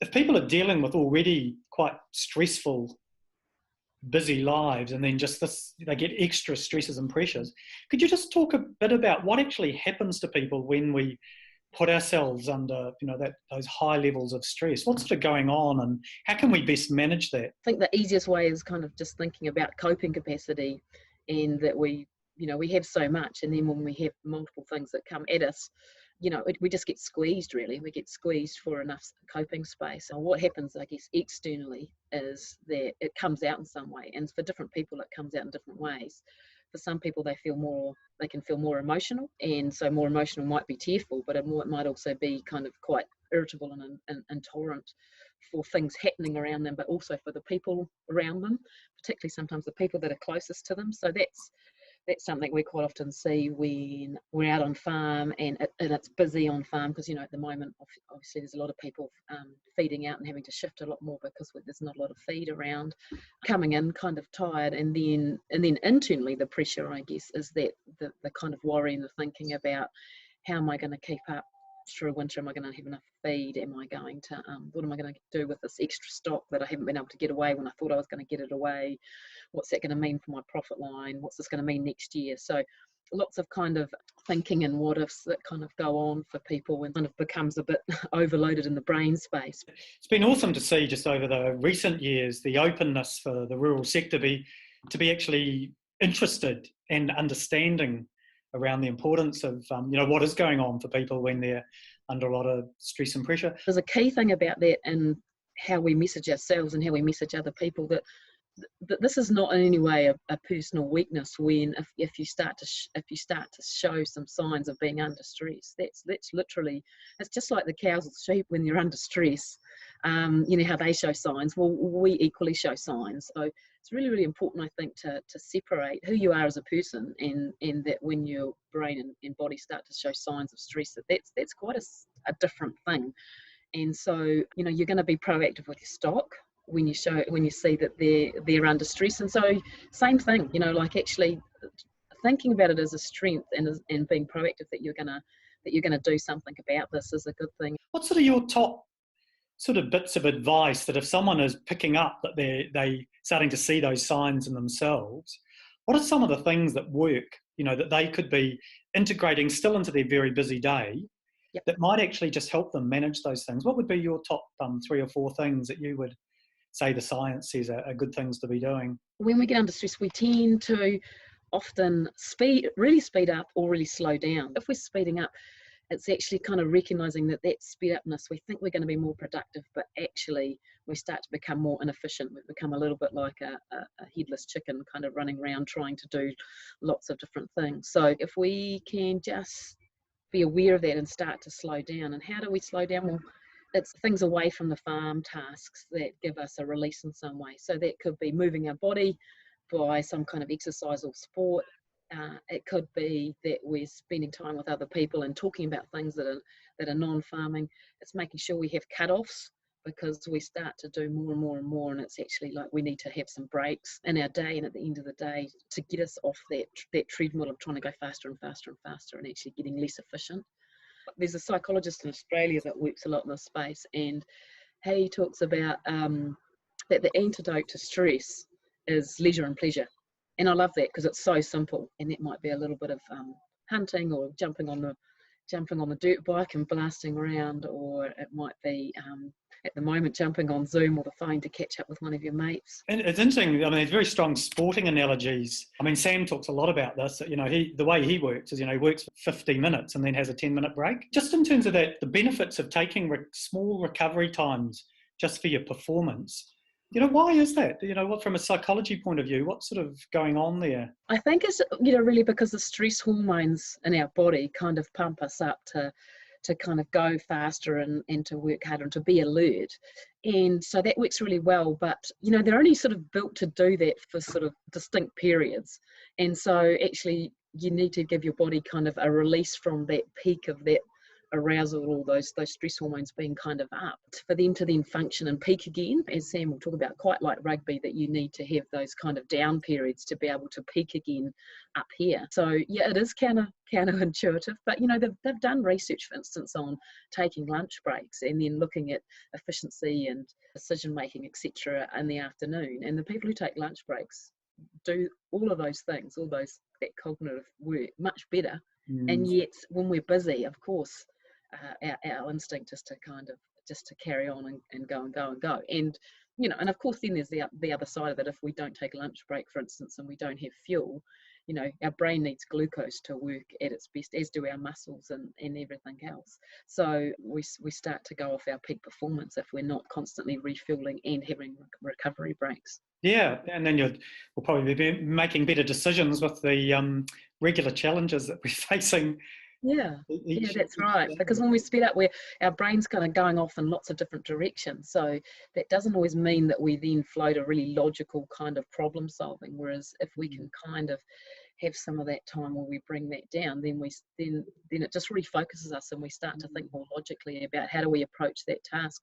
if people are dealing with already quite stressful, busy lives, and then just this, they get extra stresses and pressures, could you just talk a bit about what actually happens to people when we put ourselves under, those high levels of stress? What's sort of going on, and how can we best manage that? I think the easiest way is kind of just thinking about coping capacity, and that we have so much, and then when we have multiple things that come at us, we just get squeezed, really. We get squeezed for enough coping space. And what happens, I guess, externally is that it comes out in some way. And for different people, it comes out in different ways. For some people, they can feel more emotional. And so more emotional might be tearful, but it might also be kind of quite irritable and intolerant for things happening around them, but also for the people around them, particularly sometimes the people that are closest to them. So that's something we quite often see when we're out on farm and it's busy on farm, because at the moment obviously there's a lot of people feeding out and having to shift a lot more because there's not a lot of feed around, coming in kind of tired, and then internally the pressure, I guess, is that the kind of worry and the thinking about how am I going to keep up through winter? Am I going to have enough feed? Am I going to what am I going to do with this extra stock that I haven't been able to get away when I thought I was going to get it away? What's that going to mean for my profit line? What's this going to mean next year? So lots of kind of thinking and what ifs that kind of go on for people, and kind of becomes a bit overloaded in the brain space. It's been awesome to see just over the recent years the openness for the rural sector to be actually interested and understanding around the importance of what is going on for people when they're under a lot of stress and pressure. There's a key thing about that in how we message ourselves and how we message other people, that this is not in any way a personal weakness. When if you start to show some signs of being under stress, that's literally, it's just like the cows or the sheep when you're under stress. How they show signs. Well, we equally show signs. So it's really, really important, I think, to separate who you are as a person, and that when your brain and body start to show signs of stress, that's quite a different thing. And so you're going to be proactive with your stock when you see that they're under stress. And so same thing, like actually thinking about it as a strength and being proactive that you're gonna do something about this is a good thing. What's sort of your top sort of bits of advice that if someone is picking up that they starting to see those signs in themselves, what are some of the things that work, that they could be integrating still into their very busy day? Yep. That might actually just help them manage those things? What would be your top 3 or 4 things that you would say the science says are good things to be doing? When we get under stress, we tend to often really speed up or really slow down. If we're speeding up, it's actually kind of recognising that speed upness, we think we're going to be more productive, but actually we start to become more inefficient. We become a little bit like a headless chicken, kind of running around trying to do lots of different things. So if we can just be aware of that and start to slow down. And how do we slow down? Well, it's things away from the farm tasks that give us a release in some way. So that could be moving our body by some kind of exercise or sport. It could be that we're spending time with other people and talking about things that are non-farming. It's making sure we have cut-offs, because we start to do more and more and more, and it's actually like we need to have some breaks in our day and at the end of the day to get us off that treadmill of trying to go faster and faster and faster and actually getting less efficient. There's a psychologist in Australia that works a lot in this space, and he talks about that the antidote to stress is leisure and pleasure. And I love that because it's so simple, and that might be a little bit of hunting or jumping on the dirt bike and blasting around, or it might be at the moment jumping on Zoom or the phone to catch up with one of your mates. And it's interesting, there's very strong sporting analogies. Sam talks a lot about this, the way he works is, he works for 50 minutes and then has a 10-minute break. Just in terms of that, the benefits of taking small recovery times just for your performance. Why is that? What, from a psychology point of view, what's sort of going on there? I think it's, really because the stress hormones in our body kind of pump us up to kind of go faster and to work harder and to be alert. And so that works really well, but, they're only sort of built to do that for sort of distinct periods. And so actually you need to give your body kind of a release from that peak of that arousal, all those stress hormones being kind of up, for them to then function and peak again. As Sam will talk about, quite like rugby, that you need to have those kind of down periods to be able to peak again up here. So yeah, it is counterintuitive, but you know, they've done research, for instance, on taking lunch breaks and then looking at efficiency and decision making, etc., in the afternoon. And the people who take lunch breaks do all of those things, that cognitive work much better. And yet when we're busy, of course, our instinct is to kind of just to carry on and go and go and go. And you know, and of course then there's the other side of it. If we don't take a lunch break, for instance, and we don't have fuel, you know, our brain needs glucose to work at its best, as do our muscles and everything else. So we start to go off our peak performance if we're not constantly refueling and having recovery breaks. Yeah, and then we'll probably be making better decisions with the regular challenges that we're facing. Yeah, that's right. Because when we speed up, our brain's kind of going off in lots of different directions. So that doesn't always mean that we then flow to really logical kind of problem solving. Whereas if we can kind of have some of that time where we bring that down, then then it just refocuses us, and we start to think more logically about how do we approach that task.